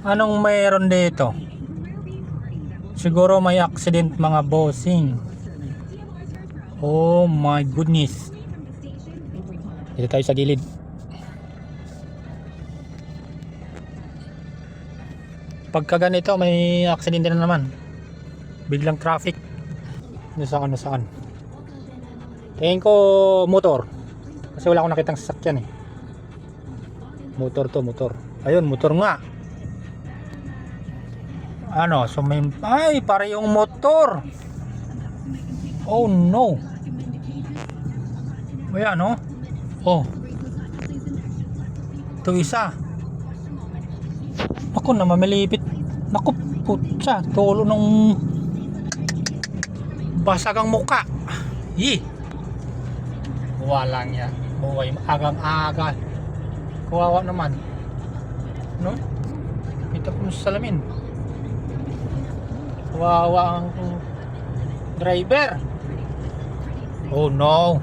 Anong mayroon dito? Siguro may accident mga bossing. Oh my goodness. Dito tayo sa gilid. Pagka ganito may accident na naman. Biglang traffic. Nasaan? Tingin ko motor. Kasi wala akong nakitang sasakyan eh. Motor to, motor. Ayun, motor nga. Ano, so may... Ay, para yung motor. Oh no. Ayan oh. Oh. Ito isa. Ako na mamilipit. Naku, putsa. Tulo nung basagang muka. Yee. Walang yan. Buhay agang-aga. Kawawa naman. No? Kita ko sa salamin. Kawawa ang driver. Oh no.